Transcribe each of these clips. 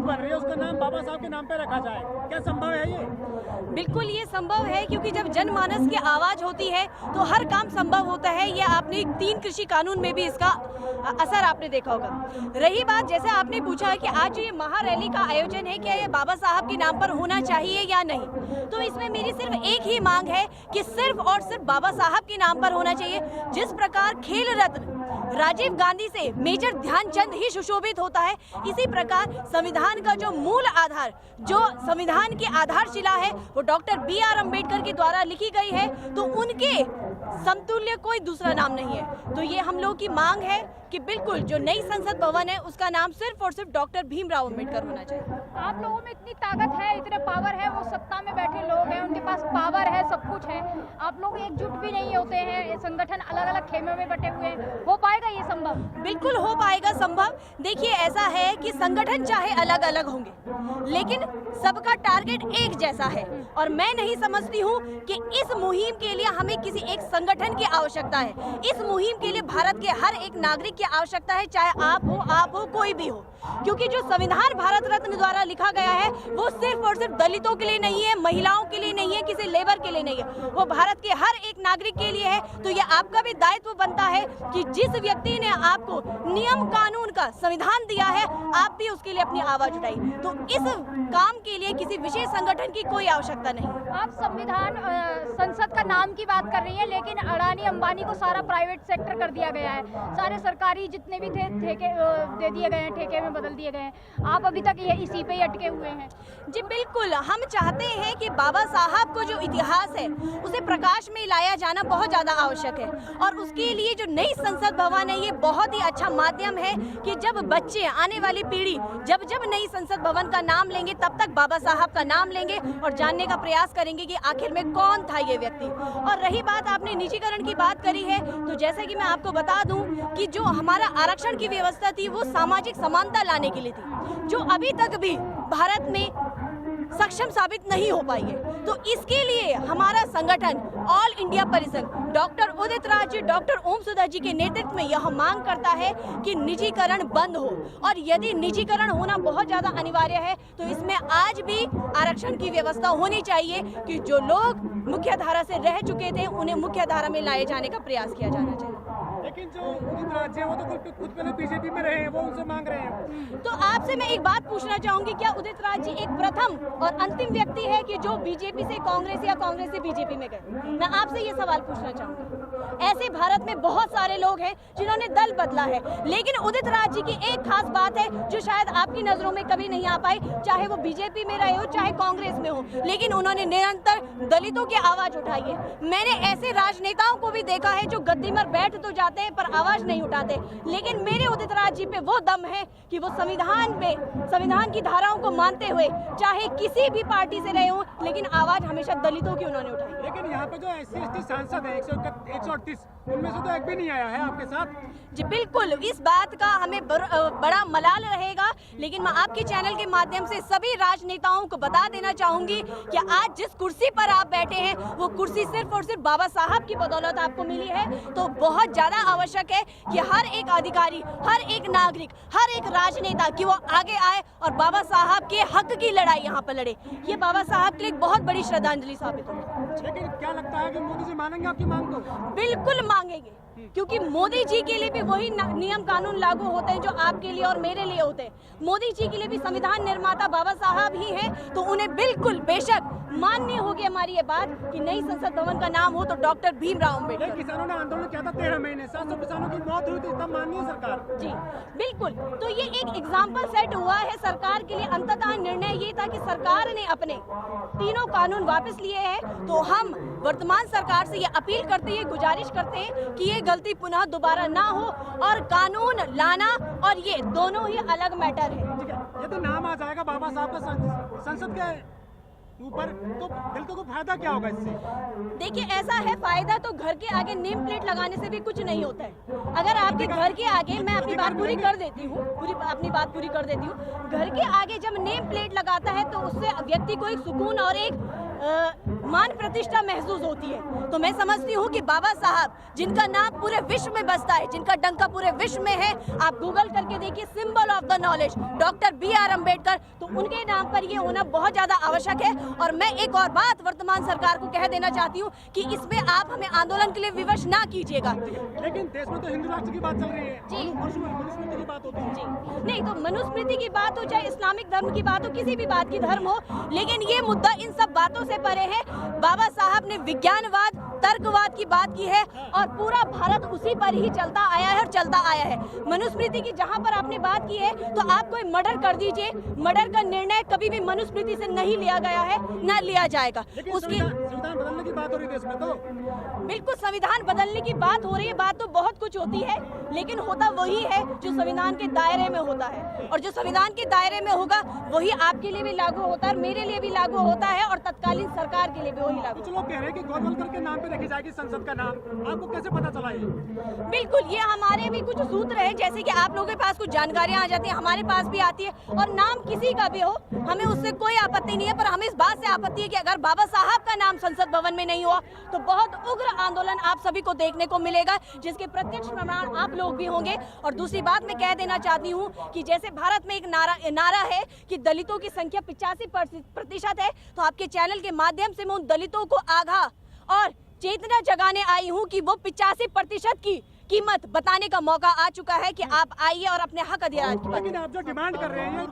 बन रही है उसका नाम बाबा साहब के नाम पे रखा जाए, क्या संभव है ये? बिल्कुल ये संभव है, क्योंकि जब जनमानस की आवाज होती है तो हर काम संभव होता है। ये आपने 3 कृषि कानून में भी इसका असर आपने देखा होगा। रही बात, जैसे आपने पूछा कि आज ये महारैली का आयोजन है, क्या ये बाबा साहब के नाम पर होना चाहिए या नहीं, तो इसमें मेरी सिर्फ एक ही मांग है कि सिर्फ और सिर्फ बाबा साहब के नाम पर होना चाहिए। जिस प्रकार खेल रत्न राजीव गांधी से मेजर ध्यानचंद ही सुशोभित होता है, इसी प्रकार संविधान का जो मूल आधार, जो संविधान की आधारशिला है, वो डॉक्टर BR अम्बेडकर के द्वारा लिखी गई है, तो उनके समतुल्य कोई दूसरा नाम नहीं है। तो ये हम लोग की मांग है कि बिल्कुल जो नई संसद भवन है उसका नाम सिर्फ और सिर्फ डॉक्टर भीमराव अम्बेडकर होना चाहिए। आप लोगों में इतनी ताकत है, इतने पावर है, वो सत्ता में बैठे लोग हैं, उनके पास पावर है, सब कुछ है, आप लोग एकजुट भी नहीं होते हैं, ये संगठन अलग अलग खेमे में बटे हुए हैं, हो पाएगा ये संभव? बिल्कुल हो पाएगा संभव। देखिए ऐसा है कि संगठन चाहे अलग अलग होंगे, लेकिन सबका टारगेट एक जैसा है, और मैं नहीं समझती हूँ कि इस मुहिम के लिए हमें किसी एक संगठन की आवश्यकता है। इस मुहिम के लिए भारत के हर एक नागरिक की आवश्यकता है, चाहे आप हो कोई भी हो, क्योंकि जो संविधान भारत रत्न द्वारा लिखा गया है वो सिर्फ और सिर्फ दलितों के लिए नहीं है, महिलाओं के लिए नहीं है, किसी लेबर के लिए नहीं है, वो भारत के हर एक नागरिक के लिए है। तो ये आपका भी दायित्व बनता है कि जिस व्यक्ति ने आपको नियम कानून का संविधान दिया है, आप भी उसके लिए अपनी आवाज उठाइए। तो इस काम के लिए किसी विशेष संगठन की कोई आवश्यकता नहीं। आप संविधान संसद का नाम की बात कर रही है, लेकिन अडानी अंबानी को सारा प्राइवेट सेक्टर कर दिया गया है, सारे सरकारी जितने भी थे ठेके दे दिए गए हैं, ठेके में बदल दिए गए हैं। आप अभी तक ये इसी पे ही अटके हुए हैं। जी बिल्कुल, हम चाहते हैं कि बाबा साहब को जो इतिहास है उसे प्रकाश में लाया जाना बहुत ज़्यादा आवश्यक है, और उसके लिए जो नई संसद भवन है ये बहुत ही अच्छा माध्यम है कि जब बच्चे, आने वाली पीढ़ी जब नई संसद भवन का नाम लेंगे, तब तक बाबा साहब का नाम लेंगे और जानने का प्रयास करेंगे कि आखिर में कौन था ये व्यक्ति। और रही बात, आपने निजीकरण की बात करी है, तो जैसे कि मैं आपको बता दूं कि जो हमारा आरक्षण की व्यवस्था थी वो सामाजिक समानता लाने के लिए थी, जो अभी तक भी भारत में सक्षम साबित नहीं हो पाई है। तो इसके लिए हमारा संगठन ऑल इंडिया परिसंघ डॉक्टर उदित राज जी, डॉक्टर ओम सुधा जी के नेतृत्व में यह मांग करता है कि निजीकरण बंद हो, और यदि निजीकरण होना बहुत ज्यादा अनिवार्य है तो इसमें आज भी आरक्षण की व्यवस्था होनी चाहिए कि जो लोग मुख्य धारा से रह चुके थे उन्हें मुख्य धारा में लाए जाने का प्रयास किया जाना चाहिए। लेकिन जो उदित राज है वो तो खुद पहले बीजेपी में रहे हैं, वो उनसे मांग रहे हैं। तो आपसे मैं एक बात पूछना चाहूंगी, क्या उदित राज जी एक प्रथम और अंतिम व्यक्ति है कि जो बीजेपी से कांग्रेस या कांग्रेस से बीजेपी में गए? मैं आपसे ये सवाल पूछना चाहूंगी। ऐसे भारत में बहुत सारे लोग हैं जिन्होंने दल बदला है, लेकिन उदित राज जी की एक खास बात है जो शायद आपकी नजरों में कभी नहीं आ पाई, चाहे वो बीजेपी में रहे हो चाहे कांग्रेस में हो, लेकिन उन्होंने निरंतर दलितों की आवाज उठाई है। मैंने ऐसे राजनेताओं को भी देखा है जो गद्दी पर बैठ तो जाते हैं पर आवाज नहीं उठाते, लेकिन मेरे उदित राज जी पे वो दम है कि वो संविधान की धाराओं को मानते हुए चाहे किसी भी पार्टी से रहे हो, लेकिन आवाज हमेशा दलितों की उन्होंने उठाई। लेकिन यहाँ पे जो SC/ST सांसद है 138, उनमें से तो एक भी नहीं आया है आपके साथ। जी बिल्कुल, इस बात का हमें बड़ा मलाल रहेगा, लेकिन मैं आपके चैनल के माध्यम से सभी राजनेताओं को बता देना चाहूंगी कि आज जिस कुर्सी पर आप बैठे हैं वो कुर्सी सिर्फ और सिर्फ बाबा साहब की बदौलत आपको मिली है। तो बहुत ज्यादा आवश्यक है कि हर एक अधिकारी, हर एक नागरिक, हर एक राजनेता कि वो आगे आए और बाबा साहब के हक की लड़ाई यहाँ पर लड़े। ये बाबा साहब के लिए बहुत बड़ी श्रद्धांजलि साबित होगी। लेकिन क्या लगता है कि मोदी जी मानेंगे आपकी मांग को? बिल्कुल मांगेंगे, क्योंकि मोदी जी के लिए भी वही नियम कानून लागू होते हैं जो आपके लिए और मेरे लिए होते हैं। मोदी जी के लिए भी संविधान निर्माता बाबा साहब ही हैं, तो उन्हें बिल्कुल बेशक माननी होगी हमारी ये बात कि नई संसद भवन का नाम हो तो डॉक्टर भीमराव अम्बेडकर। किसानों ने आंदोलन किया था 13 महीने, 700 किसानों की मौत हुई थी, तब माननीय सरकार। जी बिल्कुल, तो ये एक एग्जाम्पल सेट हुआ है सरकार के लिए। अंततः निर्णय ये था कि सरकार ने अपने तीनों कानून वापस लिए हैं, तो हम वर्तमान सरकार से ये अपील करते हैं, गुजारिश करते हैं कि ये गलती पुनः दोबारा ना हो, और कानून लाना और ये दोनों ही अलग मैटर है। ये तो नाम आ जाएगा बाबा साहब का संसद के ऊपर, तो दलितों को फायदा क्या होगा इससे? देखिए ऐसा है, फायदा तो घर के आगे नेम प्लेट लगाने से भी कुछ नहीं होता है। अगर आपके घर के आगे, मैं अपनी बात पूरी कर देती हूँ, घर के आगे जब नेम प्लेट लगाता है तो उससे व्यक्ति को एक सुकून और एक मान प्रतिष्ठा महसूस होती है। तो मैं समझती हूँ कि बाबा साहब जिनका नाम पूरे विश्व में बसता है, जिनका डंका पूरे विश्व में है, आप गूगल करके देखिए symbol of the knowledge doctor BR Ambedkar, तो उनके नाम पर ये होना बहुत ज्यादा आवश्यक है। और मैं एक और बात वर्तमान सरकार को कह देना चाहती हूँ कि इसमें आप हमें आंदोलन के लिए विवश ना कीजिएगा। लेकिन देश में तो हिंदू राष्ट्र की बात चल रही है जी। मनुस्मृति की बात होती है जी नहीं, तो मनुस्मृति की बात हो, चाहे इस्लामिक धर्म की बात हो, किसी भी बात की धर्म हो, लेकिन ये मुद्दा इन सब बातों से परे है। बाबा साहब ने विज्ञानवाद, तर्कवाद की बात की है और पूरा भारत उसी पर ही चलता आया है और चलता आया है। मनुस्मृति की जहाँ पर आपने बात की है, तो आप कोई मर्डर कर दीजिए, मर्डर का निर्णय कभी भी मनुस्मृति से नहीं लिया गया है, न लिया जाएगा। उसकी संविधान बदलने की बात हो रही है देश में, तो बिल्कुल संविधान बदलने की बात हो रही है, बात तो बहुत कुछ होती है, लेकिन होता वही है जो संविधान के दायरे में होता है, और जो संविधान के दायरे में होगा वही आपके लिए भी लागू होता है, मेरे लिए भी लागू होता है, और तत्कालीन सरकार के लिए भी वही लागू। कुछ लोग कह रहे हैं कि गोलवलकर के नाम पे रखी जाएगी संसद का नाम, आपको कैसे पता चला ये? बिल्कुल, ये हमारे भी कुछ सूत्र है, जैसे कि आप लोगों के पास कुछ जानकारियां आ जाती है, हमारे पास भी आती है, और नाम किसी का भी हो हमें उससे कोई आपत्ति नहीं है, पर हमें इस बात से आपत्ति है कि अगर बाबा साहब का नाम संसद भवन में नहीं हुआ तो बहुत उग्र आंदोलन आप सभी को देखने को मिलेगा, जिसके प्रत्यक्ष प्रमाण आप लोग भी होंगे। और दूसरी बात मैं कह देना चाहती हूँ कि जैसे भारत में एक नारा है कि दलितों की संख्या 85% है, तो आपके चैनल के माध्यम से मैं उन दलितों को आगाह और चेतना जगाने आई हूँ कि वो 85% की कीमत बताने का मौका आ चुका है कि आप आइए और अपने हक अधिकार की बात। लेकिन आप जो डिमांड कर रहे हैं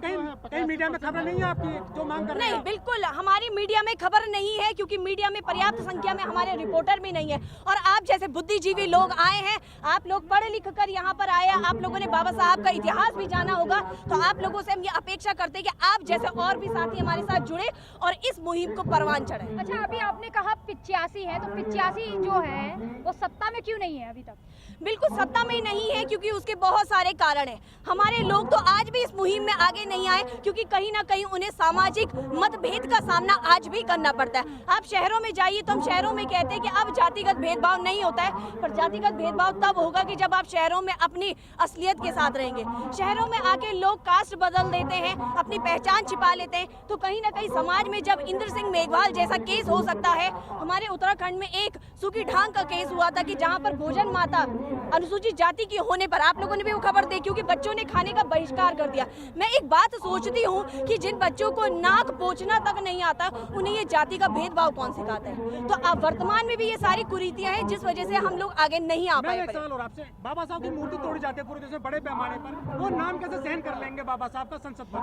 कहीं मीडिया में खबर नहीं है आपकी जो मांग कर रहे हैं? नहीं, बिल्कुल हमारी मीडिया में खबर नहीं है, क्योंकि मीडिया में पर्याप्त संख्या में हमारे रिपोर्टर भी नहीं है। और आप जैसे बुद्धिजीवी लोग आए हैं, आप लोग पढ़ लिख कर यहाँ पर आए हैं, आप लोगों ने बाबा साहब का इतिहास भी जाना होगा, तो आप लोगों से हम ये अपेक्षा करते हैं कि आप जैसे और भी साथी हमारे साथ जुड़े और इस मुहिम को परवान चढ़े। अच्छा, अभी आपने कहा 85 है, तो 85 जो है वो सत्ता में क्यों नहीं है अभी तक? बिल्कुल सत्ता में नहीं है, क्योंकि उसके बहुत सारे कारण हैं। हमारे लोग तो आज भी इस मुहिम में आगे नहीं आए, क्योंकि कहीं ना कहीं उन्हें सामाजिक मतभेद का सामना आज भी करना पड़ता है। आप शहरों में जाइए तो हम शहरों में कहते हैं कि अब जातिगत भेदभाव नहीं होता है, पर जातिगत भेदभाव तब होगा कि जब आप शहरों में अपनी असलियत के साथ रहेंगे। शहरों में आके लोग कास्ट बदल देते हैं, अपनी पहचान छिपा लेते हैं, तो कहीं ना कहीं समाज में जब इंद्र सिंह मेघवाल जैसा केस हो सकता है, हमारे उत्तराखंड में एक सुखी ढांग का केस हुआ था कि जहाँ पर भोजन माता अनुसूचित जाति की होने पर, आप लोगों ने भी वो खबर देखी, क्योंकि बच्चों ने खाने का बहिष्कार कर दिया। मैं एक बात सोचती हूँ कि जिन बच्चों को नाक पोंछना तक नहीं आता, उन्हें ये जाति का भेदभाव कौन सिखाता है? तो अब वर्तमान में भी ये सारी कुरीतियां हैं, जिस वजह से हम लोग आगे नहीं आ पाए। एक सवाल और आपसे, बाबा साहब की मूर्ति तोड़ी जाती है पूरे देश में बड़े पैमाने पर, वो नाम कैसे सहन कर लेंगे बाबा साहब का संसद पर?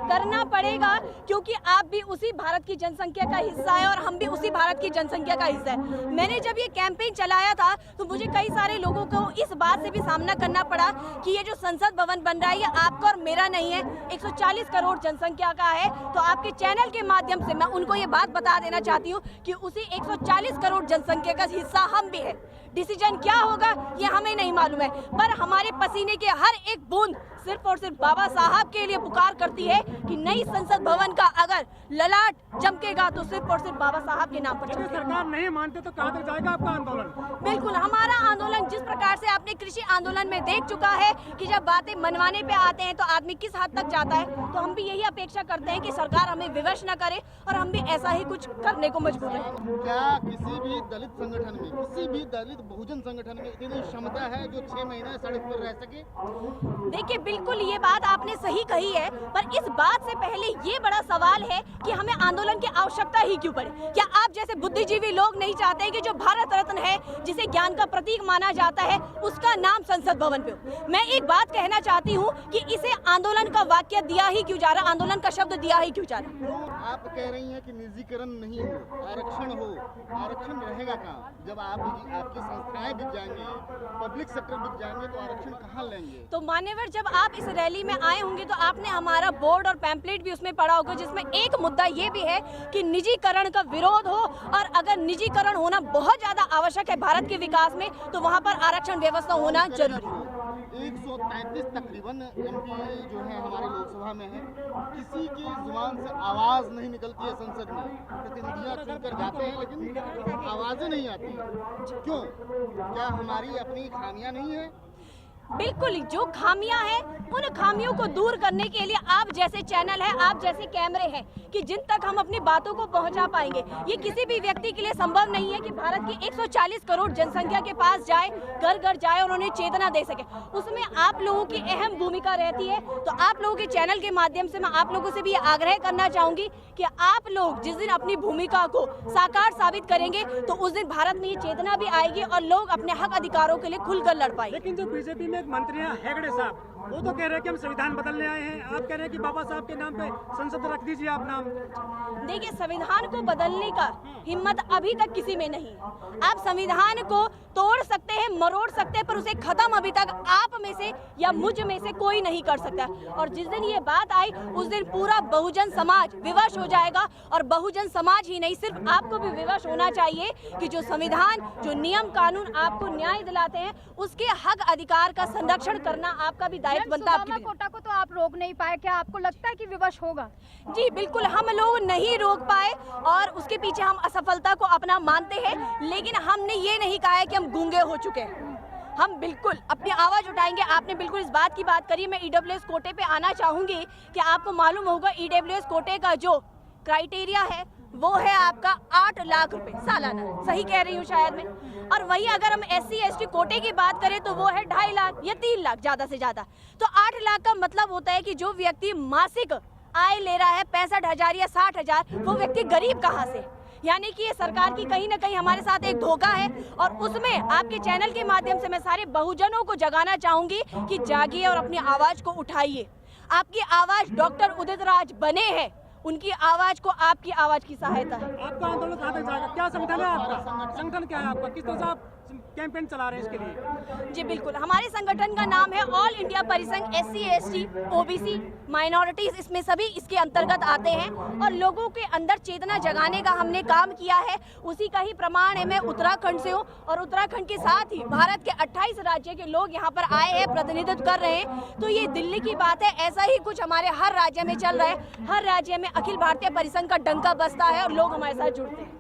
करना पड़ेगा, क्योंकि आप भी उसी भारत की जनसंख्या का हिस्सा है और हम भी उसी भारत की जनसंख्या का हिस्सा है। मैंने जब ये कैंपेन चलाया था तो मुझे कई सारे लोगों को इस बात से भी सामना करना पड़ा कि ये जो संसद भवन बन रहा है ये आपका और मेरा नहीं है, 140 करोड़ जनसंख्या का है। तो आपके चैनल के माध्यम से मैं उनको ये बात बता देना चाहती हूँ कि उसी 140 करोड़ जनसंख्या का हिस्सा हम भी है। डिसीजन क्या होगा ये हमें नहीं मालूम है, पर हमारे पसीने के हर एक बूंद सिर्फ और सिर्फ बाबा साहब के लिए पुकार करती है कि नई संसद भवन का अगर ललाट चमकेगा तो सिर्फ और सिर्फ बाबा साहब के नाम पर अगर चमकेगा। सरकार नहीं मानते तो कहाँ तक जाएगा आपका आंदोलन? बिल्कुल, हमारा आंदोलन जिस प्रकार से आपने कृषि आंदोलन में देख चुका है कि जब बातें मनवाने पे आते हैं तो आदमी किस हद तक जाता है, तो हम भी यही अपेक्षा करते हैं कि सरकार हमें विवश न करे और हम भी ऐसा ही कुछ करने को मजबूर हैं। क्या किसी भी दलित संगठन में, किसी भी दलित बहुजन संगठन में इतनी क्षमता है जो 6 महीने सड़क पर रह सके? देखिए, बिल्कुल ये बात आपने सही कही है, पर इस बात से पहले ये बड़ा सवाल है कि हमें आंदोलन की आवश्यकता ही क्यों पड़े? क्या आप जैसे बुद्धिजीवी लोग नहीं चाहते कि जो भारत रत्न है, जिसे ज्ञान का प्रतीक माना जाता है, उसका नाम संसद भवन पे हो? मैं एक बात कहना चाहती हूँ कि इसे आंदोलन का वाक्य दिया ही क्यों जा रहा, आंदोलन का शब्द दिया ही क्यों जा रहा? आप कह रही हैं कि निजीकरण नहीं हो, आरक्षण हो। आरक्षण रहेगा कहाँ? जब आपकी संस्थाएं बिक जाएंगी, पब्लिक सेक्टर बिक जाएंगे, तो आरक्षण कहाँ लेंगे? तो मान्यवर, जब आप इस रैली में आए होंगे तो आपने हमारा बोर्ड और पैम्पलेट भी उसमें पढ़ा होगा, जिसमें एक मुद्दा ये भी है कि निजीकरण का विरोध हो, और अगर निजीकरण होना बहुत ज्यादा आवश्यक है भारत के विकास में, तो वहाँ पर आरक्षण व्यवस्था होना जरूरी है। 133 तकरीबन एमपी जो है हमारे लोकसभा में है, किसी की जुबान से आवाज नहीं निकलती है संसद में। प्रतिनिधियां चुनकर जाते हैं लेकिन आवाजें नहीं आती। क्यों? क्या हमारी अपनी खामियां नहीं है? बिल्कुल, जो खामियां हैं उन खामियों को दूर करने के लिए आप जैसे चैनल है, आप जैसे कैमरे हैं कि जिन तक हम अपनी बातों को पहुंचा पाएंगे। ये किसी भी व्यक्ति के लिए संभव नहीं है कि भारत की 140 करोड़ जनसंख्या के पास जाए, घर घर जाए और उन्हें चेतना दे सके। उसमें आप लोगों की अहम भूमिका रहती है। तो आप लोगों के चैनल के माध्यम से मैं आप लोगों से भी आग्रह करना चाहूंगी कि आप लोग जिस दिन अपनी भूमिका को साकार साबित करेंगे तो उस दिन भारत में ये चेतना भी आएगी और लोग अपने हक अधिकारों के लिए खुलकर लड़ पाएंगे। लेकिन जो बीजेपी में एक मंत्री हैं हेगड़े साहब, वो तो कह रहे हैं कि हम संविधान बदलने आए हैं, आप कह रहे हैं कि बाबा साहब के नाम पे संसद रख दीजिए आप नाम। देखिए, संविधान को बदलने का हिम्मत अभी तक किसी में नहीं है। आप संविधान को तोड़ सकते हैं, मरोड़ सकते हैं, पर उसे खत्म अभी तक आप में से या मुझ में से कोई नहीं कर सकता। और जिस दिन ये बात आई उस दिन पूरा बहुजन समाज विवश हो जाएगा। और बहुजन समाज ही नहीं, सिर्फ आपको भी विवश होना चाहिए कि जो संविधान, जो नियम कानून आपको न्याय दिलाते हैं, उसके हक अधिकार का संरक्षण करना आपका भी दायित्व बनता है। सुदामा कोटा को तो आप रोक नहीं पाए, क्या आपको लगता है कि विवश होगा? जी बिल्कुल, हम लोग नहीं रोक पाए और उसके पीछे हम असफलता को अपना मानते हैं, लेकिन हमने ये नहीं कहा है कि हम गूंगे हो चुके हैं। हम बिल्कुल अपनी आवाज उठाएंगे। आपने बिल्कुल इस बात की बात करी। मैं ईडब्ल्यूएस कोटे पे आना चाहूंगी कि आपको मालूम होगा ईडब्ल्यूएस कोटे का जो क्राइटेरिया है वो है आपका 8 लाख रुपए सालाना, सही कह रही हूँ शायद मैं। और वही अगर हम SC ST कोटे की बात करें तो वो है 2.5 लाख या 3 लाख ज्यादा से ज्यादा। तो 8 लाख का मतलब होता है कि जो व्यक्ति मासिक आय ले रहा है 65,000 या 60,000, वो व्यक्ति गरीब कहाँ से? यानी कि ये सरकार की कहीं ना कहीं हमारे साथ एक धोखा है। और उसमें आपके चैनल के माध्यम से मैं सारे बहुजनों को जगाना चाहूंगी कि जागिए और अपनी आवाज को उठाइए। आपकी आवाज डॉक्टर उदित राज बने हैं, उनकी आवाज को आपकी आवाज की सहायता है। आपका आंदोलन कहाँ तक जाएगा? क्या संगठन है आपका? संगठन क्या है आपका? किस तरह से आप कैंपेन चला रहे हैं इसके लिए? जी बिल्कुल, हमारे संगठन का नाम है ऑल इंडिया परिसंघ SC ST OBC माइनॉरिटीज, इसमें सभी इसके अंतर्गत आते हैं। और लोगों के अंदर चेतना जगाने का हमने काम किया है, उसी का ही प्रमाण है। मैं उत्तराखंड से हूँ और उत्तराखंड के साथ ही भारत के 28 राज्य के लोग यहाँ पर आए हैं, प्रतिनिधित्व कर रहे हैं। तो ये दिल्ली की बात है, ऐसा ही कुछ हमारे हर राज्य में चल रहा है। हर राज्य में अखिल भारतीय परिसंघ का डंका बजता है और लोग हमारे साथ जुड़ते हैं।